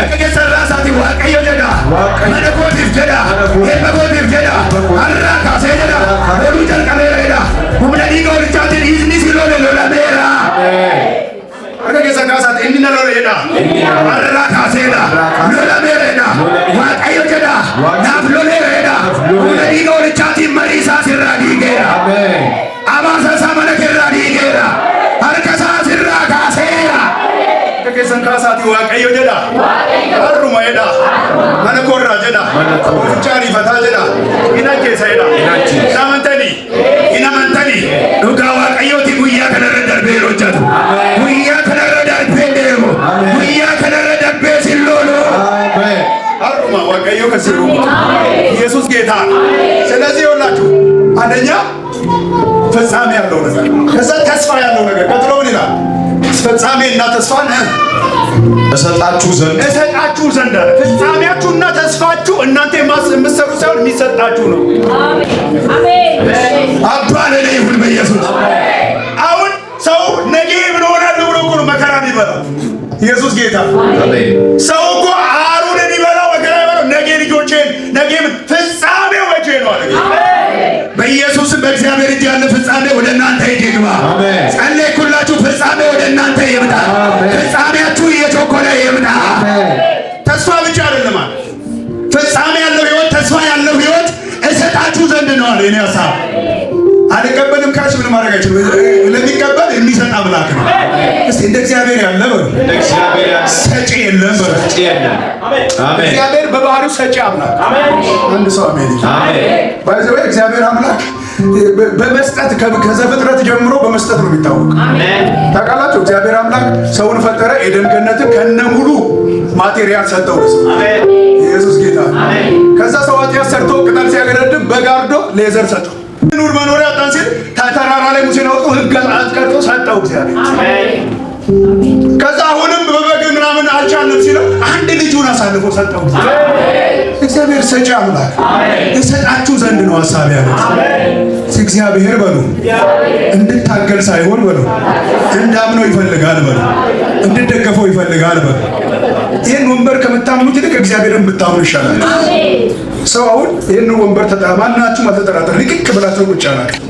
Rasaati waaqayyo jedha. Manakootiif jedha. Eebbakootiif jedha. Har'aa kaasee jedha. Oduu jalqabeera jedha. Humna dhiiga walichaatiin dhiisni si lolameera. Harka keessa kaasaati inni na loleedha. Har'aa kaaseedha. Lolameera jedha. Waaqayyo jedha. Naaf loleera jedha. Humna dhiiga walichaatiin marii isaa sirraa dhiigeera. Abaasa isaa mana keerraa dhiigeera. Harka isaa sirraa kaaseera. Kesan kaasati waaqayyo jedha. Harruma jedha. Mana korraa jedha. Chaari fataa jedha. Ina keessa jedha. Ina mantani. Dhugaa waaqayyooti guyyaa kanarra darbee hojjetu. Guyyaa kanarra darbee deemu. Guyyaa kanarra darbee silloolu. Harruma waaqayyo kasiru. ኢየሱስ ጌታ። ስለዚህ ይኸውላችሁ አንደኛ ፍጻሜ ያለው ነገር፣ ከዛ ተስፋ ያለው ነገር፣ ቀጥሎ ምን ይላል? ፍጻሜ እና ተስፋን እሰጣችሁ ዘንድ አለ። ፍጻሜያችሁና ተስፋችሁ እናንተ የምትሰሩ ሳይሆን የሚሰጣችሁ ነው። አሜን። አባለ ላይ ሁሉ በኢየሱስ አሁን ሰው ነገ ምን ሆናለሁ ብሎ ነው መከራ የሚበላው። ኢየሱስ ጌታ። አሜን። ሰው እኮ አሩንን ይበላው መከራ ይበላው ነገ ልጆቼን ነገ ፍጻሜው መቼ ነው አለ። በኢየሱስ በእግዚአብሔር እጅ ያለ ፍጻሜ ወደ እናንተ ይግባ። አሜን። ጸለይኩላችሁ፣ ፍጻሜ ወደ እናንተ ይምጣ። ፍጻሜያችሁ እየቸኮለ ይምጣ። ተስፋ ብቻ አይደለም አለ። ፍጻሜ ያለው ህይወት፣ ተስፋ ያለው ህይወት እሰጣችሁ ዘንድ ነው አለ። እኔ ሐሳብ አልቀበልም ካልሽ ምን ማድረግ አይችልም። ለሚቀበል የሚሰጥ አምላክ ነው። እስቲ እንደ እግዚአብሔር ያለ በሉ። እንደ እግዚአብሔር ያለ ሰጪ የለም በሉ። ሰጪ የለም። አሜን። እግዚአብሔር በባህሪው ሰጪ አምላክ። አሜን። አንድ ሰው አሜን። አሜን። ባይዘው እግዚአብሔር አምላክ በመስጠት ከዘፍጥረት ጀምሮ በመስጠት ነው የሚታወቅ። አሜን። ታውቃላችሁ እግዚአብሔር አምላክ ሰውን ፈጠረ፣ ኤደን ገነትን ከነሙሉ ማቴሪያል ሰጠው ለሰው። አሜን። ኢየሱስ ጌታ። አሜን። ከዛ ሰው ኃጢአት ሰርቶ ቅጠል ሲያገረድም በጋርዶ ሌዘር ሰጠው። ኑር መኖሪያ አጣን ሲል ተራራ ላይ ሙሴን አውጥቶ ሕግ አስቀርጾ ሰጠው እግዚአብሔር። አሜን። ከዛ አሁንም በበግ ምናምን አልቻለም ሲለው አንድ ልጁን አሳልፎ ሰጠው እግዚአብሔር። እግዚአብሔር ሰጪ አምላክ። እሰጣችሁ ዘንድ ነው ሐሳብ ያለው እግዚአብሔር በሉ። እንድታገል ሳይሆን በሉ እንዳምነው ይፈልጋል በሉ። እንድደገፈው ይፈልጋል በሉ። ይህን ወንበር ከምታምኑት ይልቅ እግዚአብሔርን ብታምኑ ይሻላል። ሰው አሁን ይህን ወንበር ማናችሁም አልተጠራጠር ልቅቅ ብላችሁ ቁጭ አላችሁ።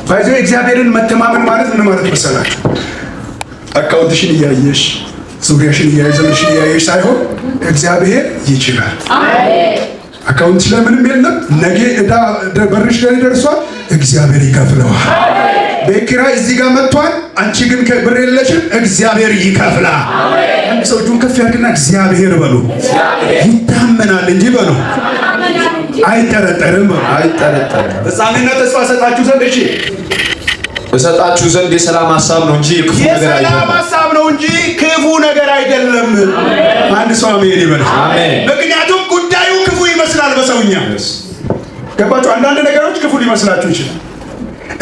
ባይዘው እግዚአብሔርን መተማመን ማለት ምን ማለት መሰላችሁ? አካውንትሽን እያየሽ ዙሪያሽን እያየሽ ዘመንሽን እያየሽ ሳይሆን እግዚአብሔር ይችላል። አሜን። አካውንትሽ ላይ ምንም የለም፣ ነገ ዕዳ በርሽ ላይ ደርሷል፣ እግዚአብሔር ይከፍለዋል። ቤት ኪራይ እዚህ ጋር መጥቷል፣ አንቺ ግን ብር የለሽም፣ እግዚአብሔር ይከፍላል። አንድ ሰው እጁን ከፍ ያድርግና እግዚአብሔር በሉ። ይታመናል እንጂ በሉ አይጠረጠርም። አይጠረጠርም። ፍጻሜና ተስፋ እሰጣችሁ ዘንድ እሺ እሰጣችሁ ዘንድ የሰላም ሐሳብ ነው እንጂ ክፉ ነገር አይደለም። የሰላም ሐሳብ ነው እንጂ ክፉ ነገር አይደለም። አንድ ሰው አሜን ይበል። አሜን። ምክንያቱም ጉዳዩ ክፉ ይመስላል በሰውኛ። ገባችሁ? አንዳንድ ነገሮች ክፉ ሊመስላችሁ ይችላል።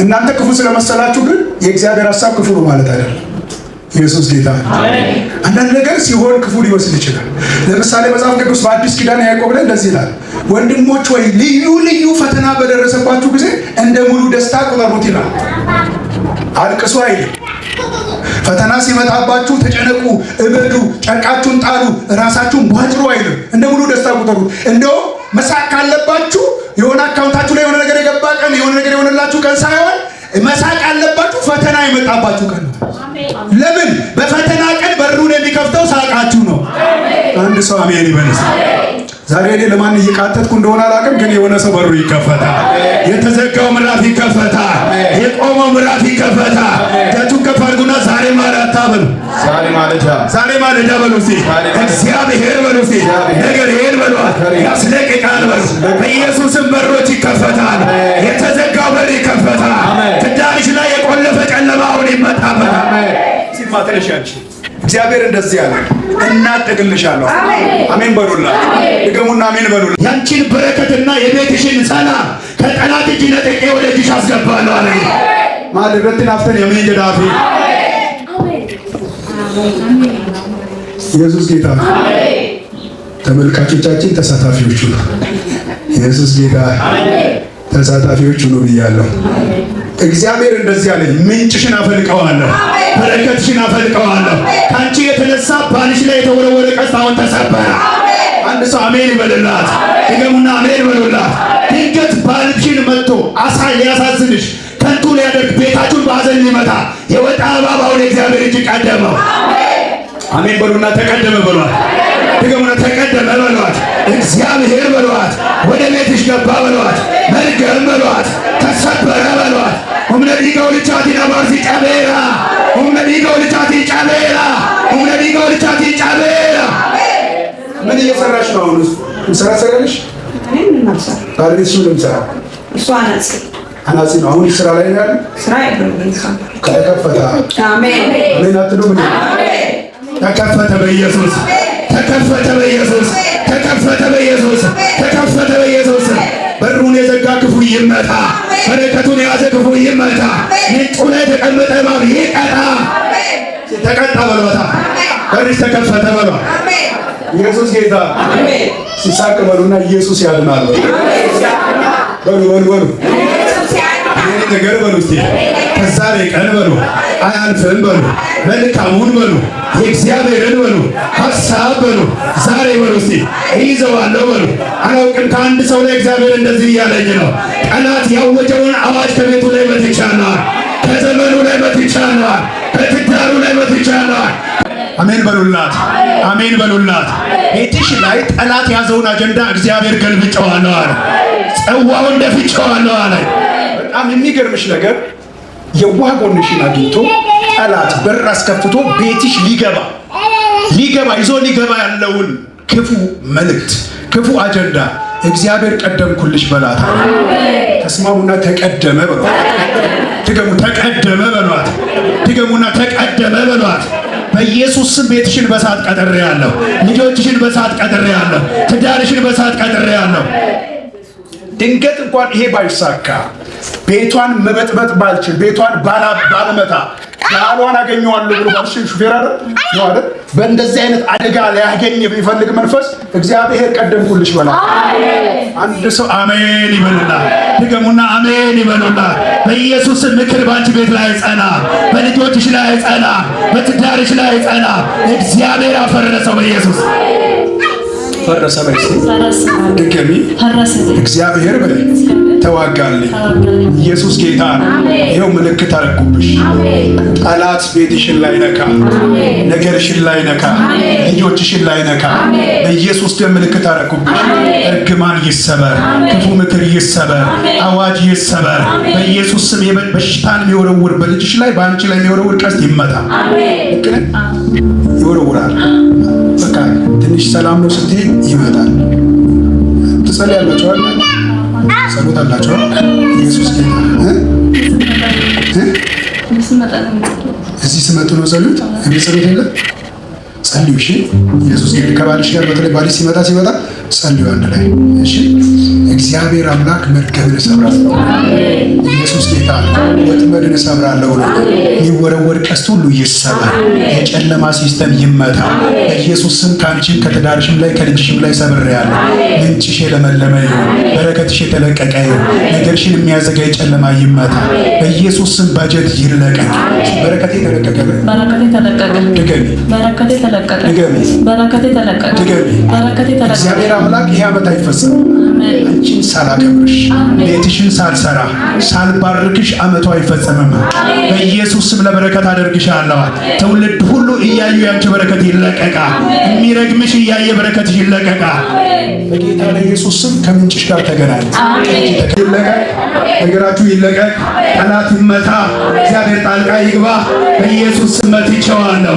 እናንተ ክፉ ስለመሰላችሁ ግን የእግዚአብሔር ሐሳብ ክፉ ነው ማለት አይደለም። ኢየሱስ ጌታ። አሜን። አንዳንድ ነገር ሲሆን ክፉ ሊመስል ይችላል። ለምሳሌ መጽሐፍ ቅዱስ በአዲስ ኪዳን ያዕቆብ ላይ እንደዚህ ይላል፣ ወንድሞች ወይ ልዩ ልዩ ፈተና በደረሰባችሁ ጊዜ እንደ ሙሉ ደስታ ቁጠሩት ይላል። አልቅሱ አይልም። ፈተና ሲመጣባችሁ ተጨነቁ፣ እበዱ፣ ጨርቃችሁን ጣሉ፣ ራሳችሁን ቧጭሩ አይልም። እንደ ሙሉ ደስታ ቁጠሩት። እንደውም መሳቅ ካለባችሁ የሆነ አካውንታችሁ ላይ የሆነ ነገር የገባ ቀን፣ የሆነ ነገር የሆነላችሁ ቀን ሳይሆን መሳቅ ያለባችሁ ፈተና የመጣባችሁ ቀን ነው። ለምን? በፈተና ቀን በሩን የሚከፍተው ሳቃችሁ ነው። አንድ ሰው አሜን ይበልስ። ዛሬ እኔ ለማን እየቃተትኩ እንደሆነ አላውቅም፣ ግን የሆነ ሰው በሩ ይከፈታል። የተዘጋው ምዕራፍ ይከፈታል። የቆመው ምዕራፍ ይከፈታል። እጃችሁን ከፍ አድርጉና ዛሬ ማለዳ በሉ። ዛሬ ማለዳ በሉ። እስቲ እግዚአብሔር በሉ። እስቲ ነገር ይሄን በሉ ያስለቅቃል በሉ። በኢየሱስም በሮች ይከፈታል። የተዘጋው በር ይከፈታል። ትዳርሽ ላይ የቆለፈ ጨለማውን ይመታበታል። ሲማተረሻች እግዚአብሔር እንደዚህ ያለ እናጠቅልሻለሁ። አሜን በሉላት። ድገሙና አሜን በሉላት። ያንቺን በረከትና የቤትሽን ሰላም ከጠላት እጅ ነጥቄ ወደ እጅሽ አስገባለሁ አለ። ማለት ናፍተን የምን ጀዳፊ ኢየሱስ ጌታ። ተመልካቾቻችን ተሳታፊዎቹ ነው። ኢየሱስ ጌታ። ተሳታፊዎቹ ነው ብያለሁ። እግዚአብሔር እንደዚህ አለኝ፣ ምንጭሽን አፈልቀዋለሁ፣ በረከትሽን አፈልቀዋለሁ። ካንቺ የተነሳ ባልሽ ላይ የተወረወረ ቀስት አሁን ተሰበረ። ተሰበረ። አንድ ሰው አሜን ይበልላት። ድገሙና አሜን ይበሉላት። ድንገት ባልሽን መጥቶ ሊያሳዝንሽ ከንቱ ሊያደርግ ቤታችሁን በሐዘን ሊመታ የወጣ እባብ አሁን የእግዚአብሔር እጅ ቀደመው። አሜን በሉና ተቀደመ በሏት። ድገሙና ተቀደመ በሏት። እግዚአብሔር በሏት። ወደ ቤትሽ ገባ በሏት። መርገም በሏት። ተሰበረ በሏት። ሁምነዲቀው ልቻቲ ነባርሲ ጨቤራ ሁምነዲቀው ልቻቲ ጨቤራ ሁምነዲቀው ልቻቲ ጨቤራ። ምን እየሰራሽ ነው አሁን? ስራ ሰራልሽ? ባለቤትሽ ምን እንደምሰራ? እሷ አናጺ ነው። አሁን ስራ ላይ ነው ያለው? ስራ ያለው ከተከፈተ አሜን ምን አትሉ? ምን ተከፈተ በኢየሱስ ተከፈተ በኢየሱስ ተከፈተ በኢየሱስ ተከፈተ በኢየሱስ። በሩን የዘጋ ክፉ ይመታ። በረከቱን የያዘ ክፉ ይመታ። ምንጩ ላይ የተቀመጠ እባብ ይቀጣ። ተቀጣ በሏታ። በርሽ ተከፈተ በሏ። ኢየሱስ ጌታ ሲሳቅ በሉና ኢየሱስ ያድናል በሉ በሉ በሉ። ይሄ ነገር በሉ እስቲ ከዛሬ ቀን በሉ አያልፍም በሉ። መልካሙን በሉ የእግዚአብሔርን በሉ ሐሳብ በሉ ዛሬ በሉ እስቲ ይዘዋለሁ በሉ። አላውቅም ከአንድ ሰው ላይ እግዚአብሔር እንደዚህ እያለኝ ነው። ጠላት ያወጀውን አዋጅ ከቤቱ ላይ መትቻለሁ፣ ከዘመኑ ላይ መትቻለሁ፣ ከትዳሩ ላይ መትቻለሁ። አሜን በሉላት። አሜን በሉላት። ቤትሽ ላይ ጠላት ያዘውን አጀንዳ እግዚአብሔር ገልብጨዋለሁ አለ። ጽዋውን ደፍቼዋለሁ አለ። በጣም የሚገርምሽ ነገር የዋህ ጎንሽን አግኝቶ ጠላት በር አስከፍቶ ቤትሽ ሊገባ ይዞ ሊገባ ያለውን ክፉ መልእክት ክፉ አጀንዳ እግዚአብሔር ቀደምኩልሽ በላታ። ተስማሙና ተቀደመ በሏት። ድገሙ ተቀደመ በሏት። ድገሙና ተቀደመ በሏት። በኢየሱስ ስም ቤትሽን በሳት ቀጥሬያለሁ። ልጆችሽን በሳት ቀጥሬያለሁ። ትዳርሽን በሳት ቀጥሬያለሁ። ድንገት እንኳን ይሄ ባይሳካ ቤቷን መበጥበጥ ባልችል ቤቷን ባለመታ ባሏን አገኘዋለሁ ብሎ ባልሽን ሹፌር አይደል በእንደዚህ አይነት አደጋ ሊያገኝ የሚፈልግ መንፈስ እግዚአብሔር ቀደምኩልሽ በላ። አንድ ሰው አሜን ይበሉና ድገሙና አሜን ይበሉና። በኢየሱስ ምክር ባንቺ ቤት ላይ ጸና፣ በልጆችሽ ላይ ጸና፣ በትዳርሽ ላይ ጸና። እግዚአብሔር አፈረሰው በኢየሱስ ፈረሰ በይ። ድገሚ እግዚአብሔር በይ ተዋጋልኝ። ኢየሱስ ጌታ ነው። ይኸው ምልክት አረኩብሽ። ጠላት ቤትሽን ላይ ነካ፣ ነገርሽን ላይ ነካ፣ ልጆችሽን ላይ ነካ። በኢየሱስ ደም ምልክት አረኩብሽ። እርግማን ይሰበር፣ ክፉ ምክር ይሰበር፣ አዋጅ ይሰበር። በኢየሱስ ስም በሽታን የሚወረውር በልጅሽ ላይ በአንቺ ላይ የሚወረውር ቀስት ይመታ። ልክ ነህ? ይወረውራል። በቃ ትንሽ ሰላም ነው ስትይ ይመጣል። ትጸልያላችሁ አይደል? ጸሎት አላችሁ። ኢየሱስ ጌታ እዚህ ስመጡ ነው ጸሎት። እዚህ ጸሎት የለም። ጸልዩ። እሺ ኢየሱስ ጌታ ከባልሽ ጋር በተለይ ባልሽ ሲመጣ ጸልዩ አንድ ላይ። እሺ እግዚአብሔር አምላክ መርገምን እሰብራለሁ። ኢየሱስ ጌታ ወጥመድን እሰብራለሁ ብሎ የሚወረወር ቀስት ሁሉ ይሰበር። የጨለማ ሲስተም ይመታ በኢየሱስ ስም። ካንቺም ከትዳርሽም ላይ ከልጅሽም ላይ ሰብሬያለሁ። ምንጭሽ የለመለመ ይሁን፣ በረከትሽ የተለቀቀ ይሁን። ነገርሽን የሚያዘጋ የጨለማ ይመታ በኢየሱስ ስም። ባጀት ይለቀቅ። በረከቴ ተለቀቀ። ድገሚ። በረከቴ ተለቀቀ። ድገሚ። በረከቴ ተለቀቀ። ድገሚ። በረከቴ ተለቀቀ። እግዚአብሔር አምላክ ይሄ ዓመት አይፈጸምም አንቺን ሳላከብርሽ ቤትሽን ሳልሰራ ሳልባርክሽ ዓመቱ አይፈጸምም። በኢየሱስ ስም ለበረከት አደርግሻለሁ። ትውልድ ሁሉ እያዩ ያንቺ በረከት ይለቀቃል። የሚረግምሽ እያየ በረከትሽ ይለቀቃል። በጌታ በኢየሱስ ስም ከምንጭሽ ጋር ተገናኝ። ይለቀቅ፣ ነገራችሁ ይለቀቅ፣ ጠላት ይመታ፣ እግዚአብሔር ጣልቃ ይግባ። በኢየሱስ ስም መትቼዋለሁ፣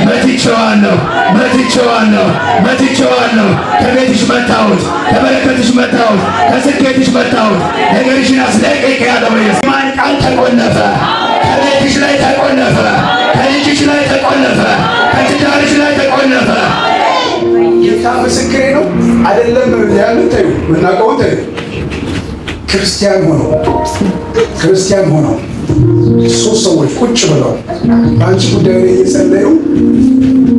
መትቼዋለሁ፣ መትቼዋለሁ፣ መትቼዋለሁ። ከቤትሽ መታሁት፣ ከበረከትሽ መታሁት፣ ከስኬትሽ መታሁት። ነገርሽን አስለቅቅ ያለው የማን ቃል ተቆለፈ? ከቤትሽ ላይ ተቆለፈ፣ ከልጅሽ ላይ ተቆለፈ፣ ከትዳርሽ ላይ ተቆለፈ። ጌታ ምስክሬ ነው። አይደለም ያሉት ተዩ ምናቀው ተዩ ክርስቲያን ሆነው ሶስት ሰዎች ቁጭ ብለው በአንቺ ጉዳይ ላይ እየጸለዩ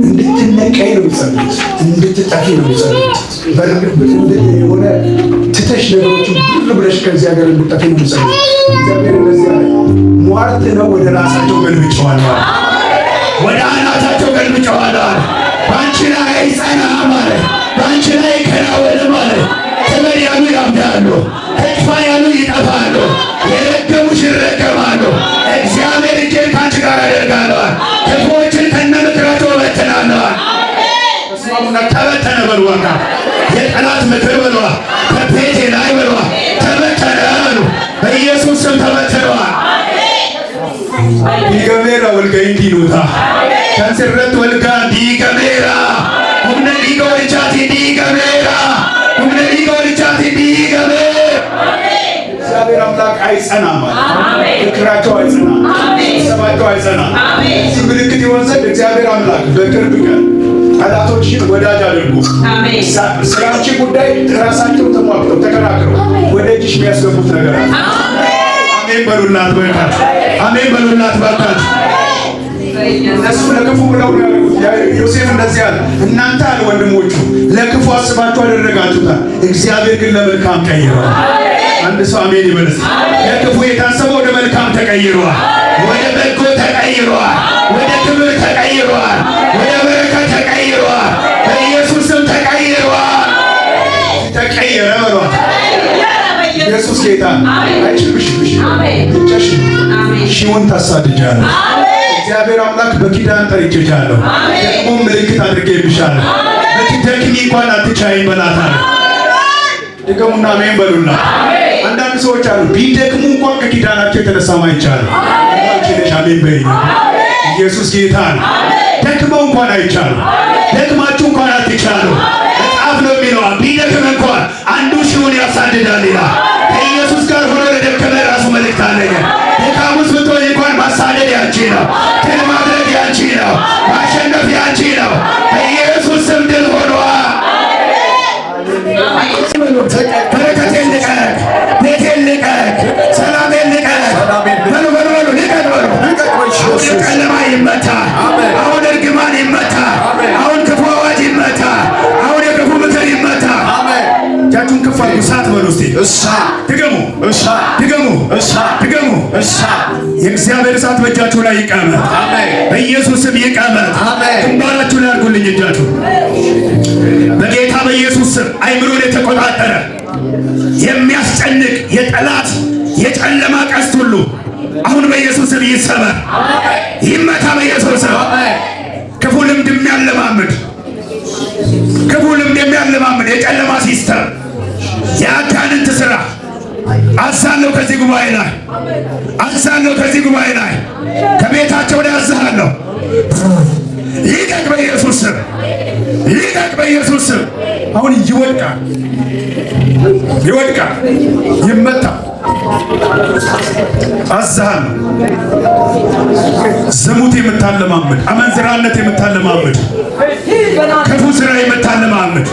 እንድትነቀይ ነው የሚጸልዩት፣ እንድትጠፊ ነው የሚጸልዩት። የሆነ ትተሽ ነገሮችን ብር ብለሽ ከዚህ ሀገር እንድትጠፊ ነው የሚጸልዩት። እግዚአብሔር እንደዚህ ያለ ሟርት ነው ወደ ራሳቸው ገልብጨዋል፣ ወደ አናታቸው ገልብጨዋል። በአንቺ ላይ አይጸናም ማለት አቁሙና ተበተነ በሉ። በቃ የጠላት ምክር በሉ ከቤቴ ላይ በሉ ተበተነ በሉ። በኢየሱስ ስም ተበተነዋል። ዲገሜራ ወልገይ ዲኑታ ከንስረት ወልጋ ዲገሜራ ሁምነ ዲገ ወልቻቲ ዲገሜራ ሁምነ ዲገ ወልቻቲ ዲገሜራ እግዚአብሔር አምላክ አይጸናም። ምክራቸው አይጸናም። ሰባቸው አይጸናም። እዚህ ምልክት ይሆን ዘንድ እግዚአብሔር አምላክ በቅርብ ቀን ጠላቶችን ወዳጅ አድርጉ። ስራችን ጉዳይ ራሳቸው ተሟግተው ተከራክረው ወደ እጅሽ የሚያስገቡት ነገር አለ። አሜን በሉላት በረከት። አሜን በሉላት በረከት። እነሱ ለክፉ ብለው ነው ያሉት። ዮሴፍ እንደዚህ አለ፣ እናንተ አለ ወንድሞቹ ለክፉ አስባችሁ አደረጋችሁታል፣ እግዚአብሔር ግን ለመልካም ቀይረዋል። አንድ ሰው አሜን ይበልስ። ለክፉ የታሰበው ወደ መልካም ተቀይሯል፣ ወደ በጎ ተቀይሯል፣ ወደ ክብር ተቀይሯል፣ ወደ በረከት ተቀይሯል። በኢየሱስ ስም ተቀይሯል። ተቀየረ በሏት። ኢየሱስ ጌታ አይችልብሽብሽ ብቻሽ ሺውን ታሳድጃለሁ። እግዚአብሔር አምላክ በኪዳን ጠርቼሻለሁ፣ ደግሞ ምልክት አድርጌብሻለሁ። በትደክሚ እንኳን አትቻይም በላታለሁ። ድገሙና አሜን በሉና። አንዳንድ ሰዎች አሉ ቢደክሙ እንኳን ከኪዳናቸው የተነሳ ማይቻል አንቺ አሜን በይኝ። ኢየሱስ ጌታ ነው። ደክመው እንኳን አይቻሉ፣ ደክማችሁ እንኳን አትቻሉ። መጽሐፍ ነው የሚለው ቢደክም እንኳን አንዱ ሺውን ያሳድዳል ይላል። ከኢየሱስ ጋር ሆኖ ለደከመ ራሱ መልእክት አለኝ። ደካሙስ ብትሆን እንኳን ማሳደድ ያንቺ ነው፣ ድል ማድረግ ያንቺ ነው፣ ማሸነፍ ያንቺ ነው። በኢየሱስ ስም ድል ሆኗል። በረከቴን ልቀቅ፣ ቤቴን ልቀቅ፣ ሰላሜን ልቀቅ፣ በሉ በሉ በሉ ልቀቅ በሉ። አሁን ጨለማ ይመታ፣ አሁን እርግማን ይመታ፣ አሁን ክፉ አዋጅ ይመታ፣ አሁን የክፉ ምክር ይመታ። እጃችሁን ከፍ አድርጉ። እሳት በሉ እስቲ። ድገሙ፣ ድገሙ፣ ድገሙ። የእግዚአብሔር እሳት በእጃችሁ ላይ ይቀመጥ፣ በኢየሱስ ስም ይቀመጥ። ግንባራችሁ ላይ አድርጉልኝ እጃችሁ በጌታ በኢየሱስ ስም። አይምሮን የተቆጣጠረ የሚያስጨንቅ የጠላት የጨለማ ቀስት ሁሉ አሁን በኢየሱስ ስም ይሰበር፣ ይመታ በኢየሱስ ስም። ክፉ ልምድ የሚያለማምድ ክፉ ልምድ የሚያለማምድ የጨለማ ሲስተም የአጋንንት ስራ አዛለሁ ከዚህ ጉባኤ ላይ አዛለሁ ከዚህ ጉባኤ ላይ ከቤታቸው ላይ አዛለሁ። ይቀቅ በኢየሱስ ስም፣ ይቀቅ በኢየሱስ ስም። አሁን ይወድቃል፣ ይወድቃል፣ ይመታ። አዛለሁ ዝሙት የምታለማምድ አመንዝራነት የምታለማምድ ክፉ ስራ የምታለማምድ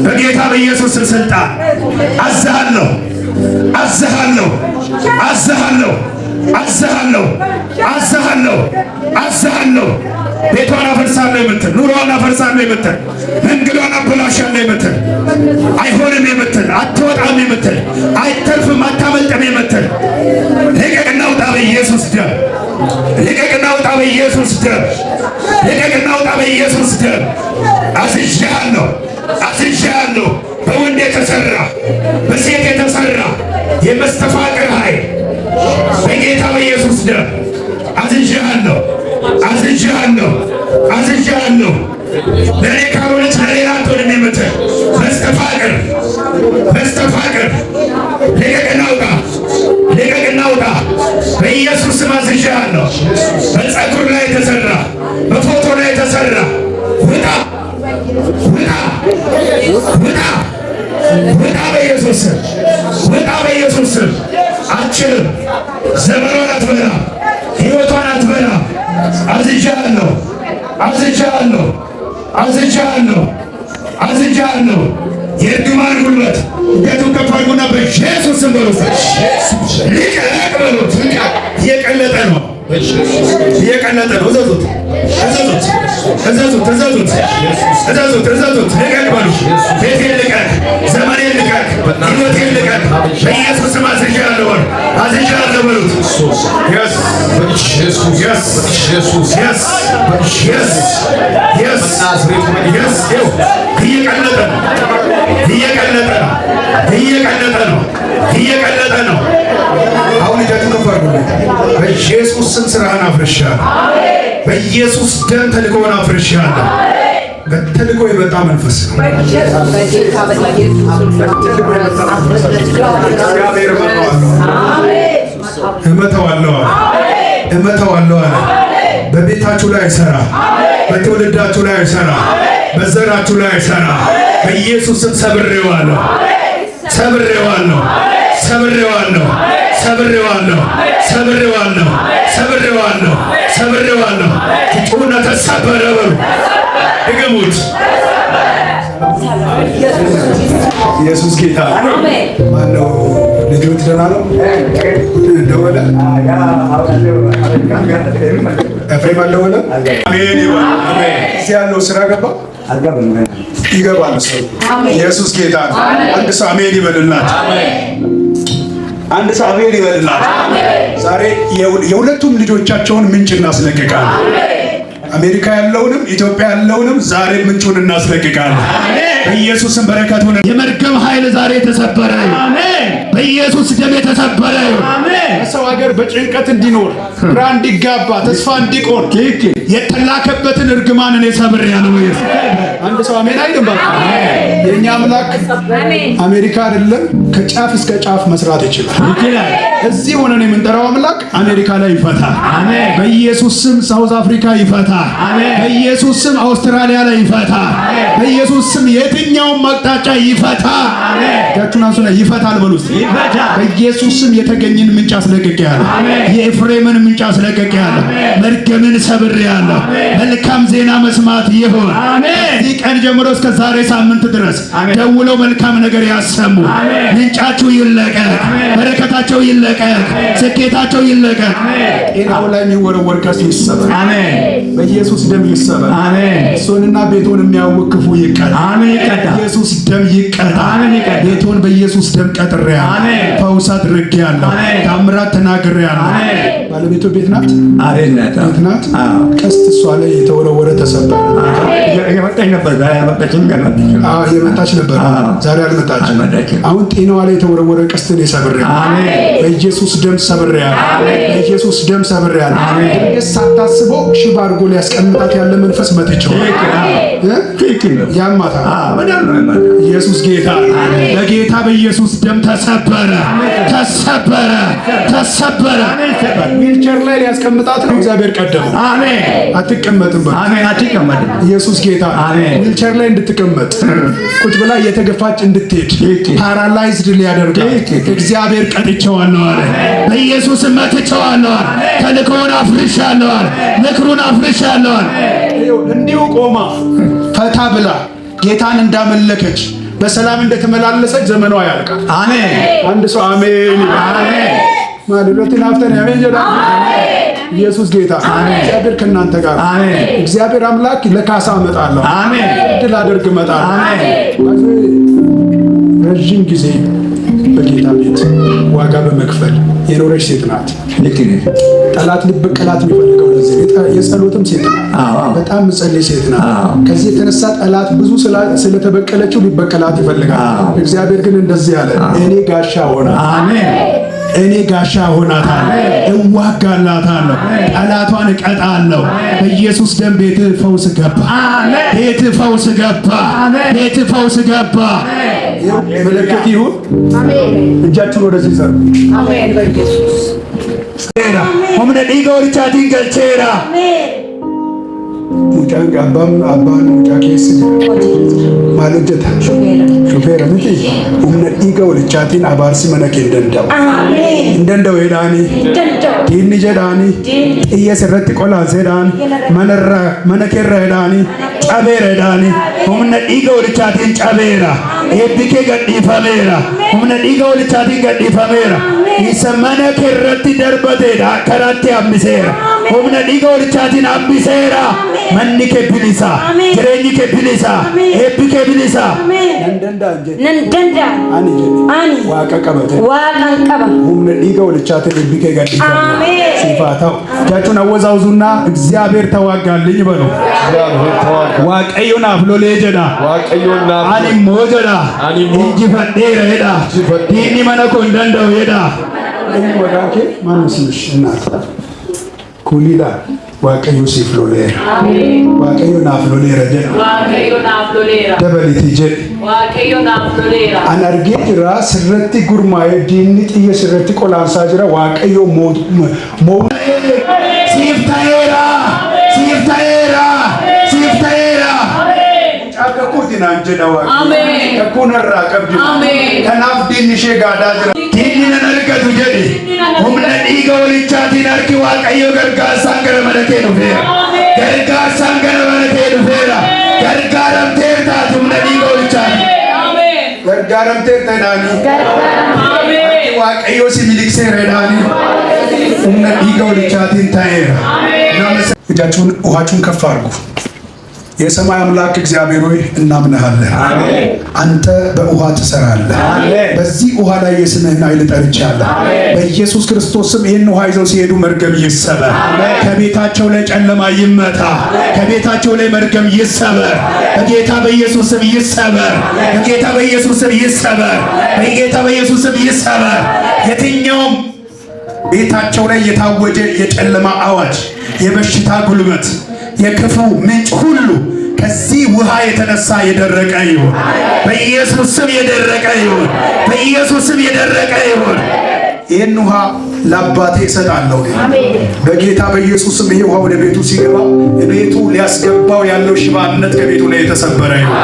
በጌታ በኢየሱስ ስም ስልጣን አዛለሁ፣ አዛለሁ፣ አዛለሁ፣ አዛለሁ፣ አዛለሁ፣ አዛለሁ። ቤቷን አፈርሳለሁ የምትል ኑሮዋን አፈርሳለሁ የምትል መንገዷን አበላሻለሁ የምትል አይሆንም የምትል አትወጣም የምትል አይተርፍም አታመልጥም የምትል ልቀቅና ውጣ በኢየሱስ ደም፣ ልቀቅና ውጣ በኢየሱስ ደም፣ ልቀቅና ውጣ በኢየሱስ ደም። አዝዣለሁ፣ አዝዣለሁ። በወንድ የተሰራ በሴት የተሰራ የመስተፋቅር ኃይል በጌታ በኢየሱስ ደም አዝዣለሁ፣ አዝዣለሁ፣ አዝዣለሁ። ለእኔ ካልሆነች ለሌላ አትሆንም የምትል መስተፋቅር፣ መስተፋቅር ልቀቅና ውጣ፣ ልቀቅና ውጣ በኢየሱስ ስም አዝዣለሁ። በፀጉር ላይ የተሰራ በፎቶ ላይ የተሰራ ውጣ፣ ውጣ፣ ውጣ፣ ውጣ በኢየሱስ ስም፣ ውጣ በኢየሱስ ስም። አትችልም፣ ዘመኗን አትበላም፣ ሕይወቷን አትበላም። አዝዣለሁ፣ አዝዣለሁ፣ አዝዣለሁ፣ አዝዣለሁ። የእርግማን ጉልበት እጃችሁን ከፍ አድርጉና በኢየሱስ ስም በሉት። ልቀቅ በሉት። እየቀለጠ ነው፣ እየቀለጠ ነው። እዘዙት፣ እዘዙት፣ እዘዙት፣ እዘዙት፣ እዘዙት፣ እዘዙት። ልቀቅ በሉ። ቤቴን ልቀቅ፣ ዘመኔን ልቀቅ፣ ሕይወቴን ልቀቅ። በኢየሱስ ስም አዝዣለሁ፣ አዝዣለሁ በሉት። Yes, yes, yes, yes, yes, yes. እየቀለጠ ነው፣ እየቀለጠ ነው፣ እየቀለጠ ነው፣ እየቀለጠ ነው። አሁን እጃችሁ ከፍ አድርጉልኝ። በኢየሱስ ስም ስራህን አፍርሻለሁ። በኢየሱስ ደም ተልእኮህን አፍርሻለሁ። ተልኮ የመጣ መንፈስ ነው። እመታዋለሁ አለ። በቤታችሁ ላይ አይሰራ፣ በትውልዳችሁ ላይ አይሰራ፣ በዘራችሁ ላይ አይሰራ። በኢየሱስ ስም ሰብሬዋለሁ፣ ሰብሬዋለሁ፣ ሰብሬዋለሁ፣ ሰብሬዋለሁ፣ ሰብሬዋለሁ፣ ሰብሬዋለሁ፣ ሰብሬዋለሁ። ትጩና ተሰበረ በሉ። ድገሙት። ኢየሱስ ጌታ ነው። ማነው ልጆች ደህና ነው? ደወለ? ኤፍሬም አልደወለ? አሜን ይበል። እዚህ ያለው ስራ ገባ? ይገባል ሰው። ኢየሱስ ጌታ ነው። አንድ ሰው አሜን ይበልላችሁ። አንድ ሰው አሜን ይበልላችሁ። ዛሬ የሁለቱም ልጆቻቸውን ምንጭ እናስለቅቃለን። አሜሪካ ያለውንም ኢትዮጵያ ያለውንም ዛሬ ምንጩን እናስለቅቃለን። በኢየሱስም በረከት ሆነ። የመርገም ኃይል ዛሬ ተሰበረ። አሜን። በኢየሱስ ደም የተሰበረ። አሜን። በሰው ሀገር በጭንቀት እንዲኖር ግራ እንዲጋባ ተስፋ እንዲቆርጥ የተላከበትን እርግማን እኔ ሰብሬያለሁ። አንድ ሰው አሜን አይደለም? የኛ አምላክ አሜሪካ አይደለም ከጫፍ እስከ ጫፍ መስራት ይችላል። እዚህ ሆነን የምንጠራው አምላክ አሜሪካ ላይ ይፈታል። አሜን። በኢየሱስ ስም ሳውዝ አፍሪካ ይፈታል። አሜን። በኢየሱስ ስም አውስትራሊያ ላይ ይፈታል። በኢየሱስ ስም የትኛውም አቅጣጫ ይፈታል። አሜን። እጃችሁን አንሱና ይፈታል በሉ። ይፈታል። በኢየሱስ ስም የተገኘን ምንጭ አስለቅቄያለሁ። የኤፍሬምን ምንጭ አስለቅቄያለሁ። መርገምን ሰብሬያለሁ። መልካም ዜና መስማት ይሁን። ከዚህ ቀን ጀምሮ እስከ ዛሬ ሳምንት ድረስ ደውለው መልካም ነገር ያሰሙ። ምንጫችሁ ይለቀቅ፣ በረከታቸው ይለቀቅ፣ ስኬታቸው ይለቀቅ። ጤናው ላይ የሚወረወር ቀስት ይሰበር። አሜን። በኢየሱስ ደም ይሰበር። አሜን። እሱንና ቤቱን የሚያውክ ክፉ ይቀጣ። አሜን። ይቀጣ። ኢየሱስ ደም ይቀጣ። አሜን። ይቀጣ። ቤቱን በኢየሱስ ደም ቀጥሬያለሁ። አሜን። ፈውስ አድርጌያለሁ። ታምራት ተናግሬያለሁ። አሜን። ባለቤቱ ቤት ናት። አሜን። ቤት ናት። ቀስት እሷ ላይ የተወረወረ ተሰበረ። የመጣች ነበር ዛሬ አልመጣችም። የመጣች ነበር ዛሬ አልመጣችም። አሁን ጤናዋ ላይ የተወረወረ ቀስትን ሰብሬያለሁ። አሜን። በኢየሱስ ደም ሰብሬያለሁ። አሜን። በኢየሱስ ደም ሰብሬያለሁ። አሜን። ሳታስበው ሽባ አድርጎ ሊያስቀምጣት ያለ መንፈስ መጥቼው ያማታ። ኢየሱስ ጌታ። በጌታ በኢየሱስ ደም ተሰበረ፣ ተሰበረ፣ ተሰበረ። ዊልቸር ላይ ሊያስቀምጣት ነው። እግዚአብሔር ቀደመው። አሜን። አትቀመጥም። አሜን። አትቀመጥም። ኢየሱስ ጌታ። አሜን። ዊልቸር ላይ እንድትቀመጥ ቁጭ ብላ እየተገፋች እንድትሄድ ፓራላይዝድ ሊያደርጋት እግዚአብሔር ቀጥቼዋለሁ አለ። በኢየሱስ መትቼዋለሁ አለ። ተልእኮውን አፍርሻለሁ አለ። ምክሩን አፍርሻለሁ አለ። እንዲሁ ቆማ ፈታ ብላ ጌታን እንዳመለከች በሰላም እንደተመላለሰች ዘመኗ ያልቃል። አሜን። አንድ ሰው አሜን። አሜን። ማለትን አፍተን አሜን ጀዳ። ኢየሱስ ጌታ። እግዚአብሔር ከእናንተ ጋር። አሜን። እግዚአብሔር አምላክ ለካሳ እመጣለሁ። አሜን። ድል አድርግ እመጣለሁ። አሜን። ረጅም ጊዜ በጌታ ቤት ዋጋ በመክፈል የኖረች ሴት ናት። ጠላት ሊበቀላት የሚፈልገው ለዚህ የጸሎትም ሴት ናት። በጣም ምጸልይ ሴት ናት። ከዚህ የተነሳ ጠላት ብዙ ስለተበቀለችው ሊበቀላት ይፈልጋል። እግዚአብሔር ግን እንደዚህ ያለ እኔ ጋሻ ሆና። አሜን። እኔ ጋሻ ሆናታለሁ፣ እዋጋላታለሁ፣ ጠላቷን እቀጣለሁ። በኢየሱስ ደም ቤት ፈውስ ገባ። ቤት ፈውስ ገባ። ቤት ፈውስ ገባ። ምልክት ይሁን። አሜን። እጃችሁን ወደዚህ ዘርጉ። አሜን። በኢየሱስ ሴራ ሆምነ ዲጎርቻቲን ገልቼራ ሙጫን አባን ሙጫ ኬስ ማለጀታ ሹፌር ምቲ ኡምነ ዲጋ ወልቻቲን አባርሲ መነኬ እንደንደው ሄዳኒ ዲኒ ጀዳኒ እየሰረት ቆላን ሴዳን መነኬራ ሄዳኒ ጨቤራ ሄዳኒ ኡምነ ዲጋ ወልቻቲን ጨቤራ ኤቢኬ ገዲፈሜራ ኡምነ ዲጋ ወልቻቲን ገዲፈሜራ ይሰመነ ከረቲ ደርበቴዳ ከራቲ አምሴራ ኡምነ ዲጋ ወልቻቲን አምሴራ መንኒኬ ቢሊሳ ጅሬኝኬ ቢሊሳ ኤቢኬ ቢሊሳ ነንደንዳ አኒ ዋቀ ቀበቴ ዋቀን ቀበ ኡምነ ዲጋ ወልቻቲን ኤቢኬ ገዲፈሜራ ሲፋታው እጃችሁን አወዛውዙና እግዚአብሔር ተዋጋልኝ በሉ። ዋቀዮና ፍሎሌ ጀዳ ዋቀዮና አኒ ሞጀዳ እንጂ ፈዴራ ሄዳ ዲኒ መነኮ እንደንደው ሄዳ ወዳኬ ማንስሽ እናት ኩሊላ waaqayyo siif loleera. Waaqayyo naaf loleera jedha. Dabalitii jedhe. An argee jira sirratti gurmaa'ee diinni xiyya sirratti qolaansaa jira. Waaqayyo siif ta'eera. Siif ta'eera. Siif ta'eera. Akka kuutinaan jedha waaqayyo. Kakkuun irraa qabdi. Kanaaf diinni ishee gaadaa jira. Diinni nan argatu jedhe. Humna dhiiga walichaatiin harki waaqayyo gargaarsaan gara mana kee dhufeera. Gargaarsaan gara mana kee dhufeera. Gargaaramteer taate humna dhiiga walichaatiin. Gargaaramteer ta'anii. Harki waaqayyo si miliqseera jedhanii. Humna dhiiga walichaatiin ta'eera. እጃችሁን ውሃችሁን ከፍ አድርጉ። የሰማይ አምላክ እግዚአብሔር ሆይ እናምንሃለን። አንተ በውሃ ትሰራለህ። በዚህ ውሃ ላይ የስምህን ኃይል ጠርቻለሁ። በኢየሱስ ክርስቶስ ስም ይህን ውሃ ይዘው ሲሄዱ መርገም ይሰበር። ከቤታቸው ላይ ጨለማ ይመታ። ከቤታቸው ላይ መርገም ይሰበር። በጌታ በኢየሱስ ስም ይሰበር። በጌታ በኢየሱስ ስም ይሰበር። በጌታ በኢየሱስ ስም ይሰበር። የትኛውም ቤታቸው ላይ የታወጀ የጨለማ አዋጅ፣ የበሽታ ጉልበት፣ የክፉ ምንጭ ሁሉ ከዚህ ውሃ የተነሳ የደረቀ ይሁን። በኢየሱስ ስም የደረቀ ይሁን። በኢየሱስ ስም የደረቀ ይሁን። ይህን ውሃ ለአባቴ እሰጣለሁ። በጌታ በኢየሱስ ስም ይሄ ውሃ ወደ ቤቱ ሲገባ ቤቱ ሊያስገባው ያለው ሽባነት ከቤቱ ላይ የተሰበረ ይሁን።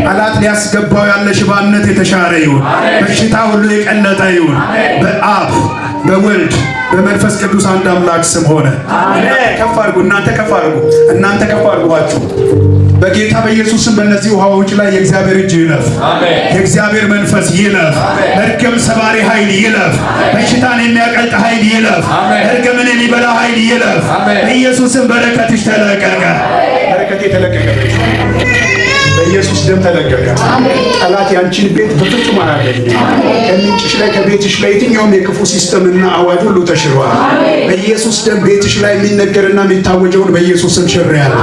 ጠላት ሊያስገባው ያለ ሽባነት የተሻረ ይሁን። በሽታ ሁሉ የቀለጠ ይሁን። በአብ በወልድ በመንፈስ ቅዱስ አንድ አምላክ ስም ሆነ። ከፍ አድርጉ። እናንተ ከፍ አድርጉ። እናንተ ከፍ አድርጓችሁ። በጌታ በኢየሱስ ስም በእነዚህ ውሃዎች ላይ የእግዚአብሔር እጅ ይለፍ። የእግዚአብሔር መንፈስ ይለፍ። መርገም ሰባሪ ኃይል ይለፍ። በሽታን የሚያቀልጥ ኃይል ይለፍ። መርገምን የሚበላ ኃይል ይለፍ። በኢየሱስ ስም በረከትሽ ተለቀቀ። በረከቴ ተለቀቀ። በኢየሱስ ደም ተለቀቀ። ጠላት ያንቺን ቤት በፍጹም አያገኝም። ከምንጭሽ ላይ ከቤትሽ ላይ የትኛውም የክፉ ሲስተምና አዋጅ ሁሉ ተሽሯል። በኢየሱስ ደም ቤትሽ ላይ የሚነገርና የሚታወጀውን በኢየሱስ ስም ሽሬያለሁ።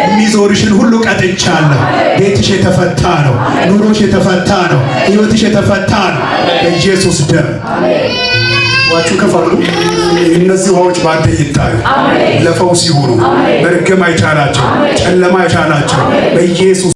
የሚዞርሽን ሁሉ ቀጥቻለሁ። ቤትሽ የተፈታ ነው። ኑሮሽ የተፈታ ነው። ሕይወትሽ የተፈታ ነው በኢየሱስ ደም። ዋቹ ከፈሉ። እነዚህ ውሃዎች ባንተ ይታዩ፣ ለፈውስ ይሁኑ። መርገም አይቻላቸው፣ ጨለማ አይቻላቸው በኢየሱስ